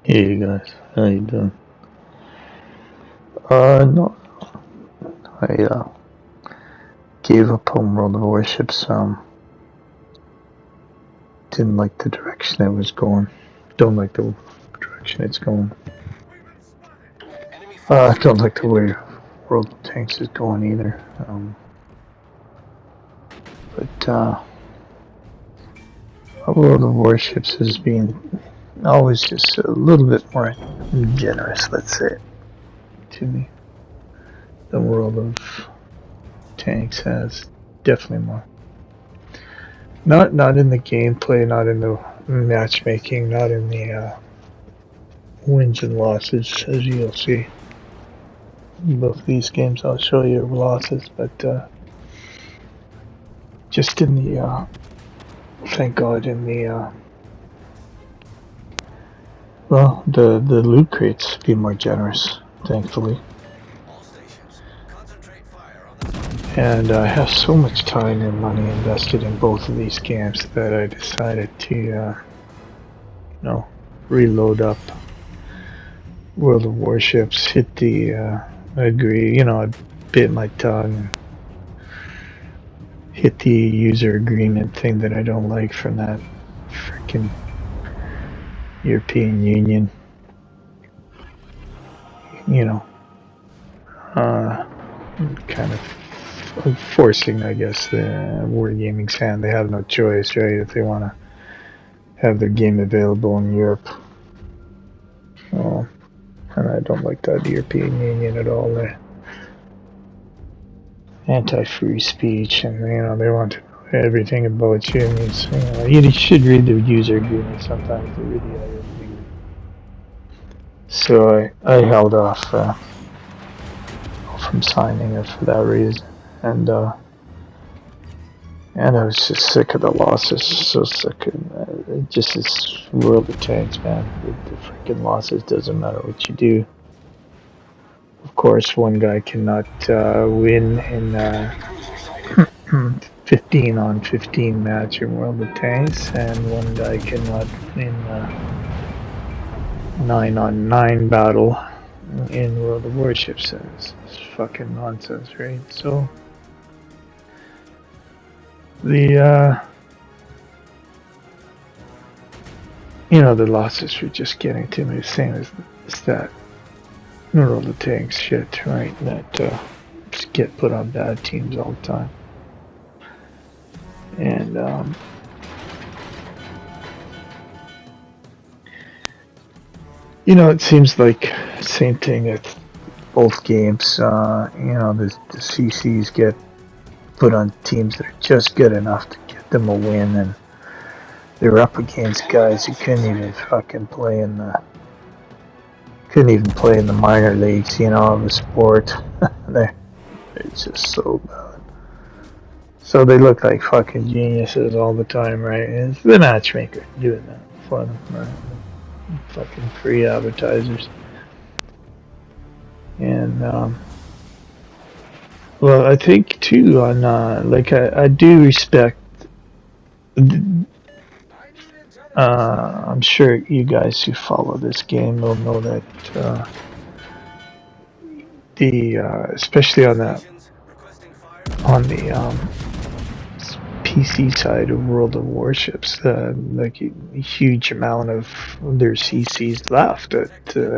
Hey guys, how you doing? No, I gave up on World of Warships. Didn't like the direction it was going. Don't like the direction it's going. Don't like the way World of Tanks is going either. But World of Warships has been always just a little bit more generous, let's say, to me. The World of Tanks has definitely more. Not in the gameplay, not in the matchmaking, not in the wins and losses, as you'll see. Both these games I'll show you losses, but just in the thank God in the well, the loot crates be more generous, thankfully. And I have so much time and money invested in both of these games that I decided to reload up World of Warships, hit the agree, I bit my tongue, hit the user agreement thing that I don't like from that freaking European Union, kind of forcing, I guess, the Wargaming's hand. They have no choice, right, if they want to have their game available in Europe. And I don't like that European Union at all. They're anti-free speech, and they want to know everything about you. And you should read the user agreement sometimes. They really are everything. So I held off from signing it for that reason, and I was just sick of the losses. So sick of it. Just this World of Tanks, man. The freaking losses. Doesn't matter what you do. Of course, one guy cannot win in 15 on 15 match in World of Tanks, and one guy cannot win 9 on 9 battle in World of Warships. It's fucking nonsense, right? So the the losses were just getting to me, the same as that World of Tanks shit, right? That just get put on bad teams all the time. And it seems like same thing at both games. The CCs get put on teams that are just good enough to get them a win, and they're up against guys who couldn't even fucking play in the minor leagues, of the sport. they're just so bad. So they look like fucking geniuses all the time, right? It's the matchmaker doing that for them, right? Fucking free advertisers. And well, I think too on I do respect. I'm sure you guys who follow this game will know that especially on the PC side of World of Warships, like a huge amount of their CCs left a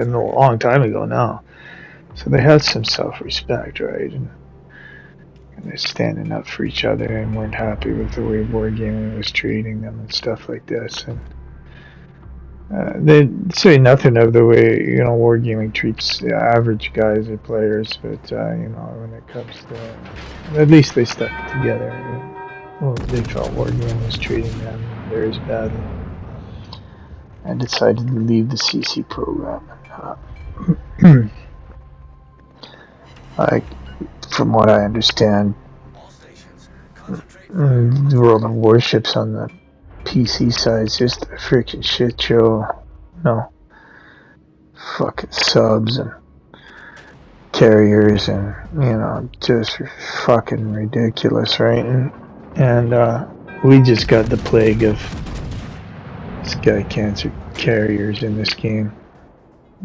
long time ago now. So they had some self-respect, right? And they're standing up for each other and weren't happy with the way Wargaming was treating them and stuff like this. And they say nothing of the way Wargaming treats the average guys or players, but when it comes to, at least they stuck together. Well, they felt Wargaming was treating them very badly. I decided to leave the CC program. From what I understand, the World of Warships on the PC side is just a freaking shit show. Fucking subs and carriers and just fucking ridiculous, right? And we just got the plague of this guy carriers in this game.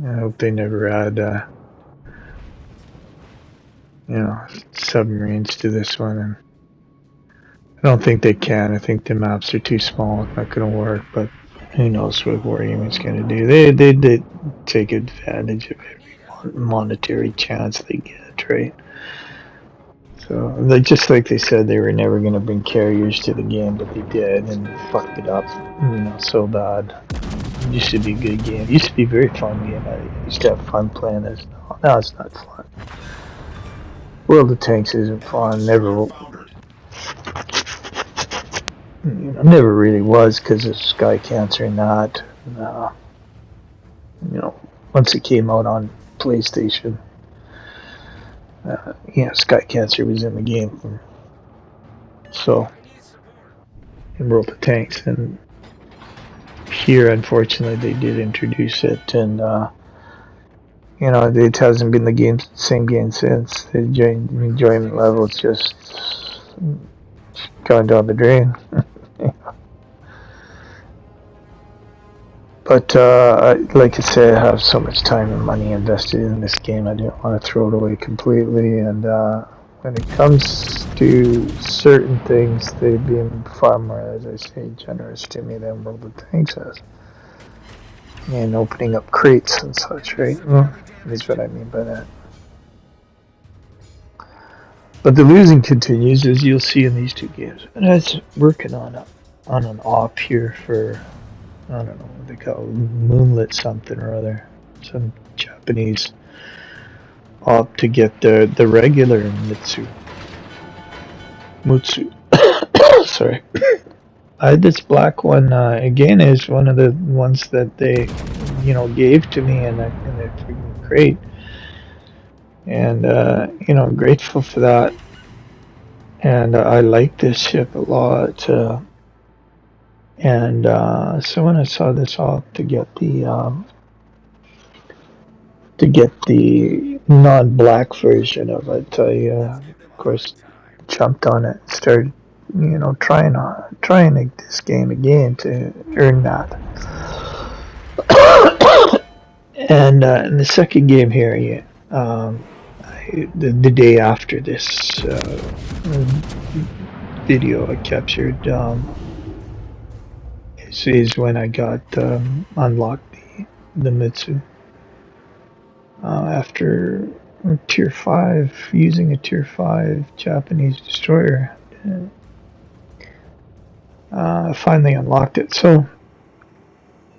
I hope they never add, submarines to this one. And I don't think they can. I think the maps are too small. It's not going to work. But who knows what Wargame's going to do? They take advantage of every monetary chance they get, right? So, just like they said, they were never going to bring carriers to the game, but they did, and fucked it up, so bad. It used to be a good game. It used to be a very fun game. I used to have fun playing this. Now it's not fun. World of Tanks isn't fun. Never really was because of Sky Cancer and that. Once it came out on PlayStation, Sky Cancer was in the game. In World of Tanks, and here, unfortunately, they did introduce it, and it hasn't been the same game since. The enjoyment level's just gone down the drain. But like I said, I have so much time and money invested in this game. I didn't want to throw it away completely. And when it comes to certain things, they've been far more, as I say, generous to me than World of Tanks has. And opening up crates and such, right? Well, that's what I mean by that. But the losing continues, as you'll see in these two games. And I was working on an op here for, I don't know what they call it, Moonlit something or other. Some Japanese op to get the regular Mutsu. Sorry. This black one, again, is one of the ones that they, gave to me in the freaking crate. And, grateful for that. And I like this ship a lot. And so when I saw this op to get the non-black version of it, I, of course, jumped on it and started, trying this game again to earn that. And in the second game here, the day after this video I captured, is when I got unlocked the Mitsu. After Tier 5, using a Tier 5 Japanese destroyer, I finally unlocked it. So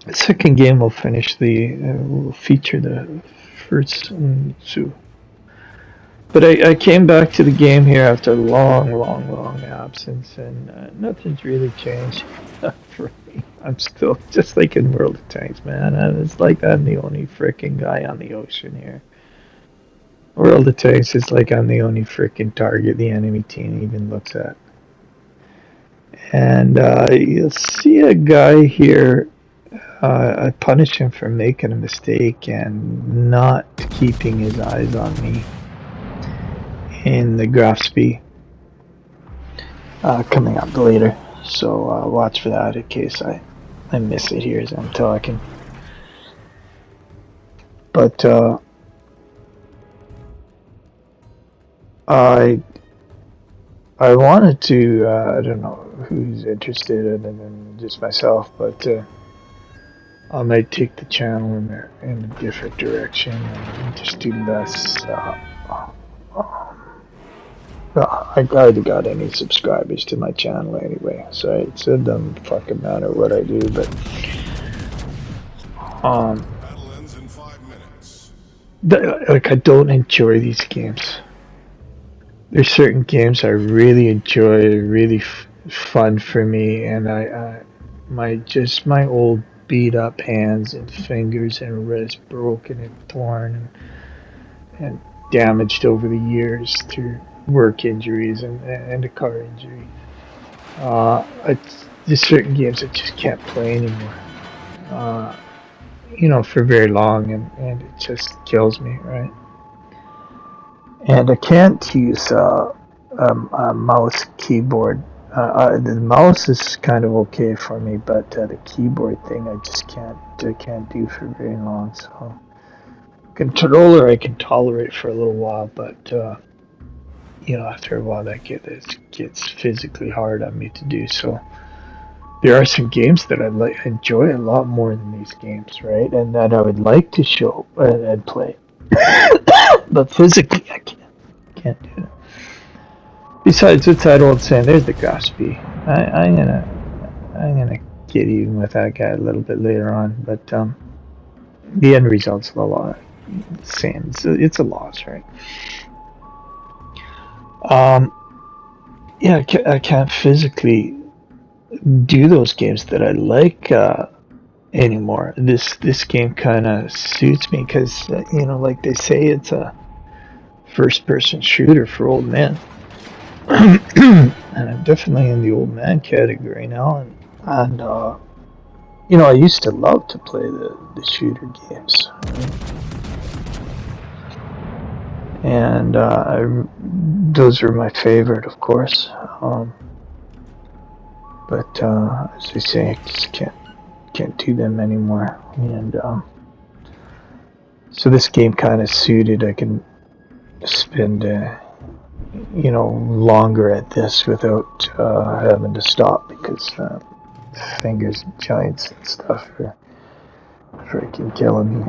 the second game will will feature the first Mitsu. But I came back to the game here after a long absence, and nothing's really changed for me. I'm still just like in World of Tanks, man. It's like I'm the only freaking guy on the ocean here. World of Tanks is like I'm the only freaking target the enemy team even looks at. And you'll see a guy here. I punish him for making a mistake and not keeping his eyes on me in the Grafspy coming up later. So watch for that in case I miss it here as I'm talking. But I wanted to, I don't know who's interested other than just myself, but I might take the channel in a different direction and just do less. I hardly got any subscribers to my channel anyway, so it doesn't fucking matter what I do, but I don't enjoy these games. There's certain games I really enjoy, really fun for me, and my old beat up hands and fingers and wrists broken and torn and damaged over the years through work injuries and a car injury. There's certain games I just can't play anymore. For very long, and it just kills me, right? And I can't use a mouse keyboard The mouse is kind of okay for me, but the keyboard thing I just can't do for very long. So controller I can tolerate for a little while, but after a while that gets physically hard on me to do. So there are some games that I enjoy a lot more than these games, right? And that I would like to show and play, but physically I can't do it. Besides, it's that old saying. There's the Graspy. I'm gonna get even with that guy a little bit later on, but the end result's a lot same. It's a loss, right? Yeah, I can't physically do those games that I like anymore. This game kind of suits me because like they say, it's a first-person shooter for old men, and I'm definitely in the old man category now. And I used to love to play the shooter games, and those are my favorite, of course. But as I say, I just can't do them anymore. And so this game kind of suited. I can spend longer at this without having to stop because fingers and joints and stuff are freaking killing me.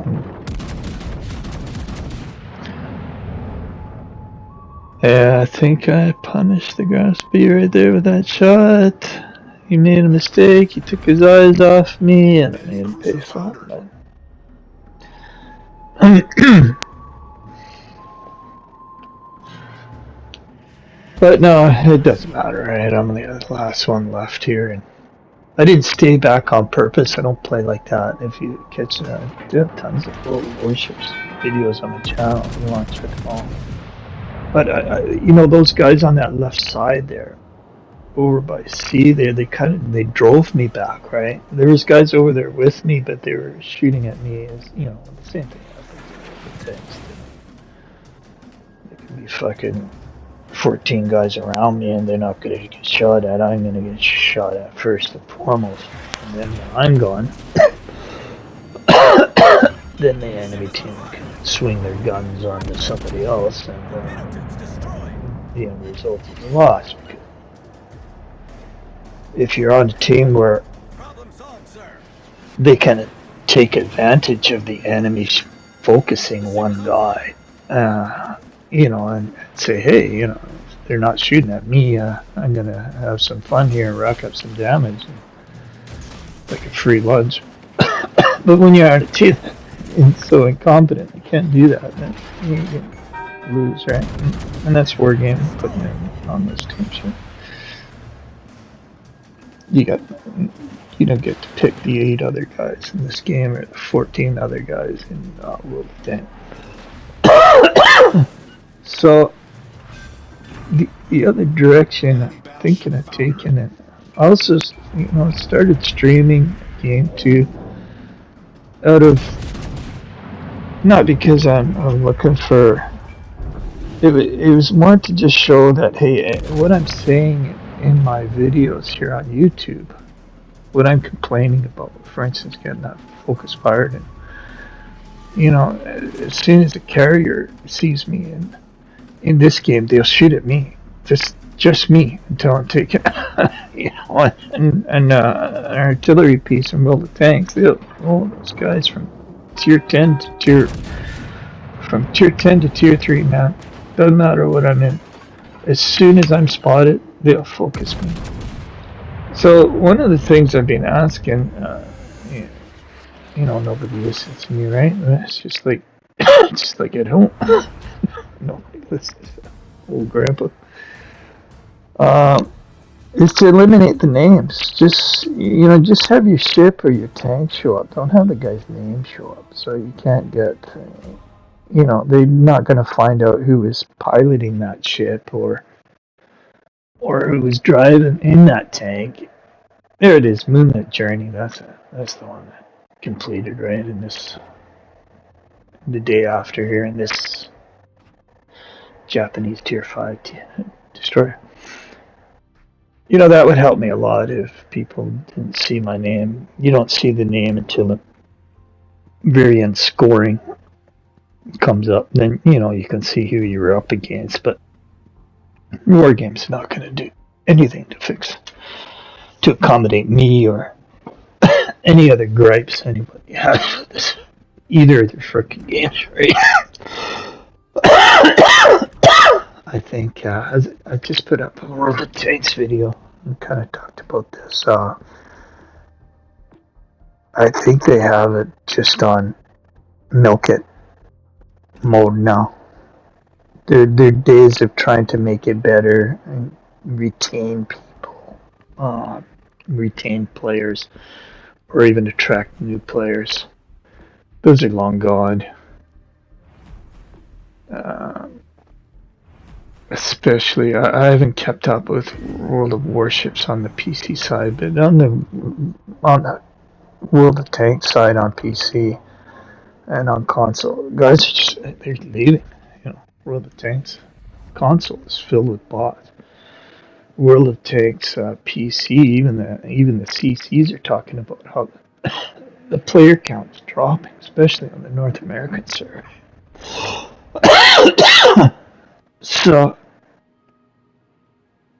Yeah, I think I punished the Graspy right there with that shot. He made a mistake, he took his eyes off me, and I made him pay for it. But no, it doesn't matter, right? I'm the last one left here, and I didn't stay back on purpose. I don't play like that. If you catch I do have tons of World Warships videos on my channel. If you want to check them all. But those guys on that left side there, over by C, they drove me back, right? There was guys over there with me, but they were shooting at me as the same thing happens with tanks. There can be fucking 14 guys around me, and they're not gonna get shot at. I'm gonna get shot at first and foremost, and then when I'm gone, then the enemy team can swing their guns onto somebody else, and the end result is a loss. Because if you're on a team where they kind of take advantage of the enemy focusing one guy, and say, hey, they're not shooting at me. I'm gonna have some fun here and rack up some damage, like a free lunch. But when you're on a team and so incompetent, you can't do that. Then you lose, right? And that's wargaming, putting it on those teams. Right? You don't get to pick the 8 other guys in this game or the 14 other guys in World of Tanks. So the other direction I'm thinking of taking it. I also started streaming game too, out of not because I'm looking for. It was more to just show that, hey, what I'm saying in my videos here on YouTube, what I'm complaining about, for instance, getting that focus fired, and as soon as the carrier sees me in this game, they'll shoot at me, just me, until I'm taken. And an artillery piece and World of Tanks, those guys from tier 10 to tier 10 to tier 3, man. Doesn't matter what I'm in. As soon as I'm spotted, they'll focus me. So one of the things I've been asking, nobody listens to me, right? It's just like at home. Nobody listens to old grandpa. Is to eliminate the names. Just have your ship or your tank show up. Don't have the guy's name show up, so you can't get. They're not going to find out who was piloting that ship or who was driving in that tank. There it is, Moonlit Journey. That's the one that completed right in the day after here in this Japanese tier 5 destroyer. You know, that would help me a lot if people didn't see my name. You don't see the name until the very end scoring comes up. Then, you know, you can see who you're up against. But Wargame's not going to do anything to accommodate me or any other gripes anybody has with this. Either of their freaking games, right? I think I just put up a World of Tanks video and kind of talked about this. I think they have it just on milk it mode now. Their days of trying to make it better and retain people, retain players, or even attract new players. Those are long gone. Especially, I haven't kept up with World of Warships on the PC side, but on the World of Tanks side on PC and on console, guys are just they're leaving. You know, World of Tanks console is filled with bots. World of Tanks PC, even the CCs are talking about how the player count is dropping, especially on the North American server. So,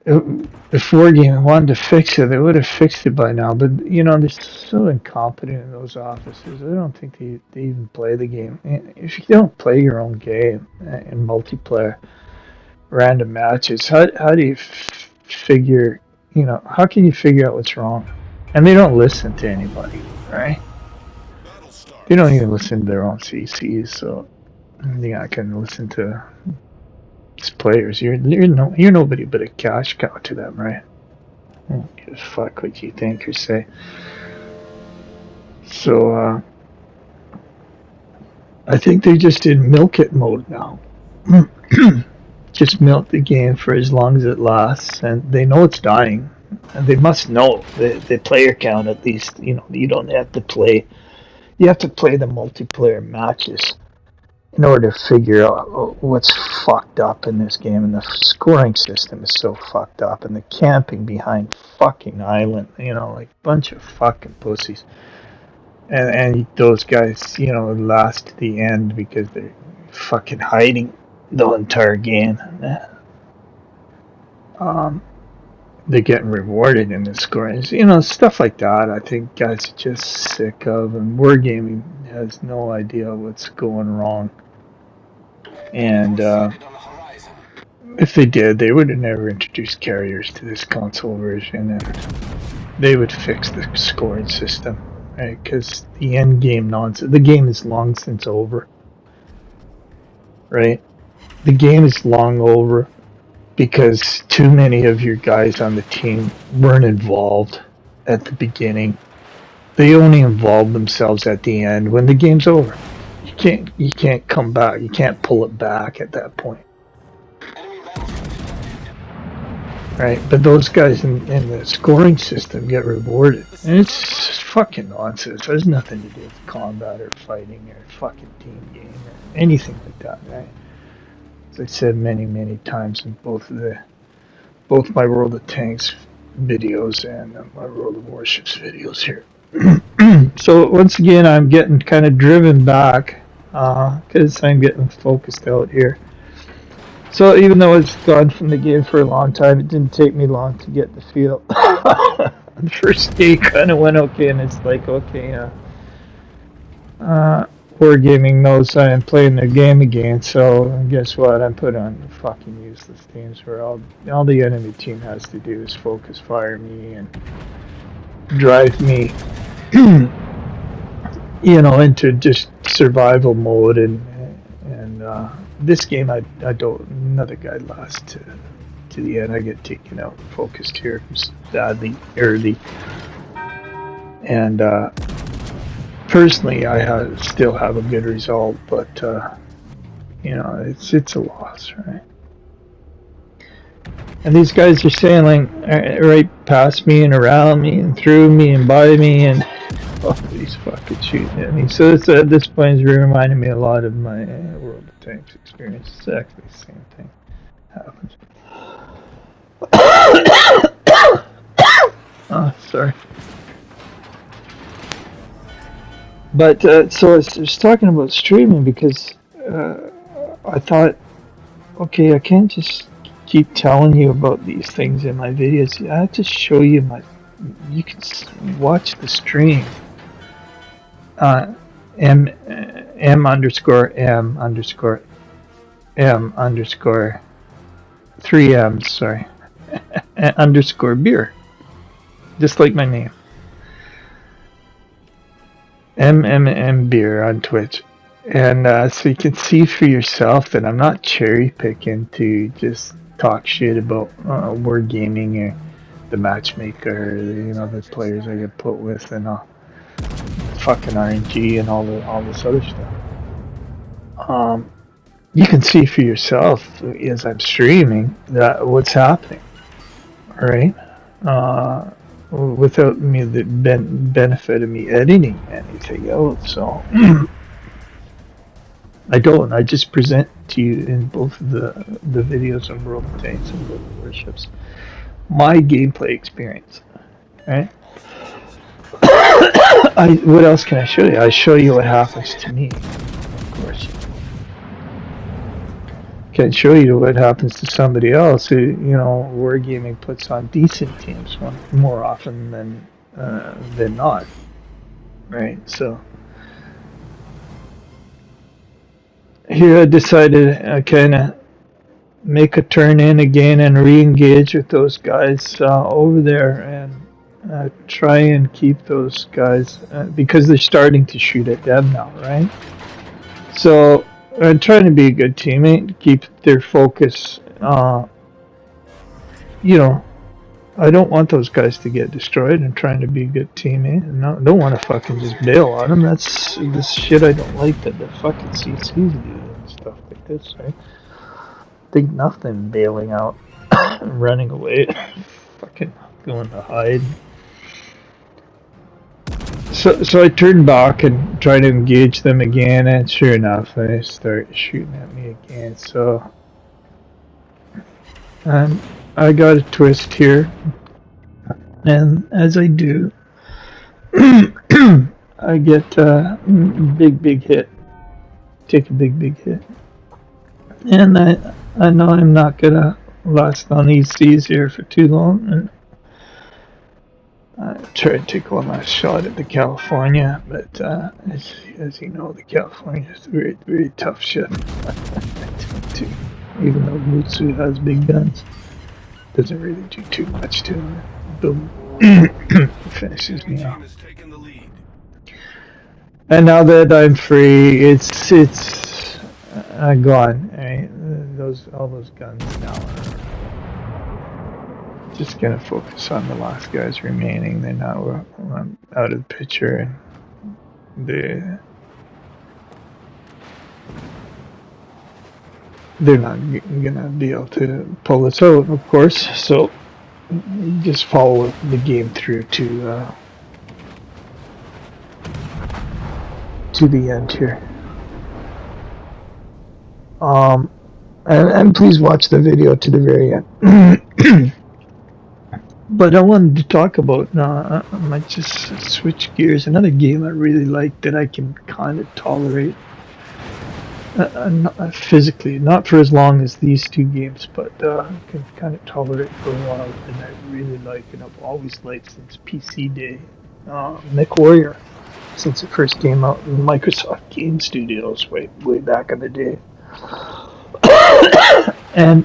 if Wargaming wanted to fix it, they would have fixed it by now. But, you know, they're so incompetent in those offices. I don't think they even play the game. And if you don't play your own game in multiplayer, random matches, how do you figure, you know, how can you figure out what's wrong? And they don't listen to anybody, right? They don't even listen to their own CCs, so you're not going to listen to players. You're nobody but a cash cow to them, right? I don't give a fuck what you think or say. So I think they just in milk it mode now. Just milk the game for as long as it lasts, and they know it's dying. And they must know the player count at least. You know, you don't have to play. You have to play the multiplayer matches in order to figure out what's fucked up in this game. And the scoring system is so fucked up, and the camping behind fucking island, you know, like a bunch of fucking pussies. And those guys, you know, last to the end because they're fucking hiding the entire game. They're getting rewarded in the scoring. You know, stuff like that. I think guys are just sick of, and Wargaming has no idea what's going wrong. And if they did, they would have never introduced carriers to this console version, and they would fix the scoring system, right? Because the end game nonsense, the game is long since over, right? The game is long over because too many of your guys on the team weren't involved at the beginning. They only involve themselves at the end when the game's over. You can't come back. You can't pull it back at that point. Right, but those guys in the scoring system get rewarded, and it's just fucking nonsense. There's nothing to do with combat or fighting or fucking team game or anything like that, right? As I said many times in both my World of Tanks videos and my World of Warships videos here. So once again, I'm getting kind of driven back because I'm getting focused out here. So even though it's gone from the game for a long time, it didn't take me long to get the feel. The first day kind of went okay, and it's like, okay, Wargaming knows I am playing their game again, so guess what? I'm put on fucking useless teams where all the enemy team has to do is focus fire me and drive me, you know, into just survival mode and this game, I don't. Another guy lost to the end. I get taken out, focused here badly early, and personally, I still have a good result, but you know, it's a loss, right? And these guys are sailing right past me and around me and through me and by me, and he's fucking shooting at me. So it's, at this point, it's reminding me a lot of my World of Tanks experience. It's actually the same thing happens. Sorry. But so I was talking about streaming because I thought, okay, I can't just keep telling you about these things in my videos. I have to show you my. You can watch the stream. M underscore M underscore M underscore 3M's, sorry, underscore beer, just like my name. MMM beer on Twitch. And so you can see for yourself that I'm not cherry picking to just talk shit about Wargaming or the matchmaker, the players I get put with, and fucking RNG and all this other stuff. You can see for yourself as I'm streaming that what's happening, right? Without me the benefit of me editing anything out, so I don't. I just present to you in both the videos of World of Tanks and World of Warships my gameplay experience, right? What else can I show you? I show you what happens to me, of course. Can show you what happens to somebody else who, Wargaming puts on decent teams more often than not, right? So here I decided I kind of make a turn in again and re-engage with those guys over there and try and keep those guys because they're starting to shoot at them now, right? So I'm trying to be a good teammate, keep their focus. I don't want those guys to get destroyed. I'm trying to be a good teammate. And I don't want to fucking just bail on them. That's this shit I don't like that the fucking CCs do and stuff like this, right? Think nothing bailing out, running away, fucking going to hide. So I turned back and tried to engage them again, and sure enough, they start shooting at me again. So, and I got a twist here, and as I do, I get a big hit. Take a big hit, and I know I'm not gonna last on these seas here for too long, and I tried to take one last shot at the California, but as you know, the California is a very, very tough ship. Even though Mutsu has big guns, doesn't really do too much to him. Boom, finishes me off. And now that I'm free, it's gone. Right? All those guns now are. Just gonna focus on the last guys remaining. They're now out of the picture, and they're not gonna be able to pull this out, of course. So just follow the game through to the end here. And please watch the video to the very end. But I wanted to talk about, I might just switch gears. Another game I really like that I can kind of tolerate physically, not for as long as these two games, but I can kind of tolerate for a while, and I really like, and I've always liked since PC day, MechWarrior, since it first came out in Microsoft Game Studios way back in the day. And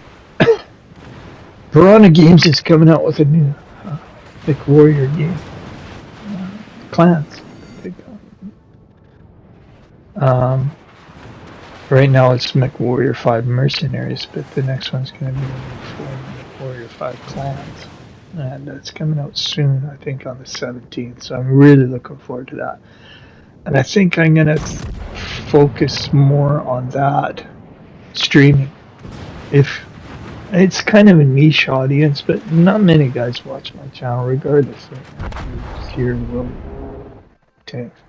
Piranha Games is coming out with a new MechWarrior game. Clans. Right now it's MechWarrior 5 Mercenaries, but the next one's going to be MechWarrior 5 Clans. And it's coming out soon, I think on the 17th, so I'm really looking forward to that. And I think I'm going to focus more on that streaming. If it's kind of a niche audience, but not many guys watch my channel, regardless of here World Tanks.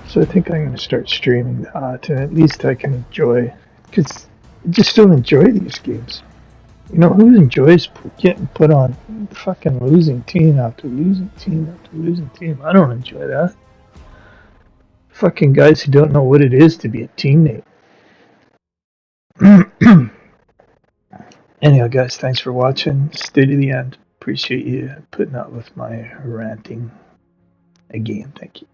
So I think I'm going to start streaming that, and at least I can enjoy, because I just don't enjoy these games. You know, who enjoys getting put on fucking losing team after losing team after losing team? I don't enjoy that. Fucking guys who don't know what it is to be a teammate. Anyhow, guys, thanks for watching. Stay to the end. Appreciate you putting up with my ranting again. Thank you.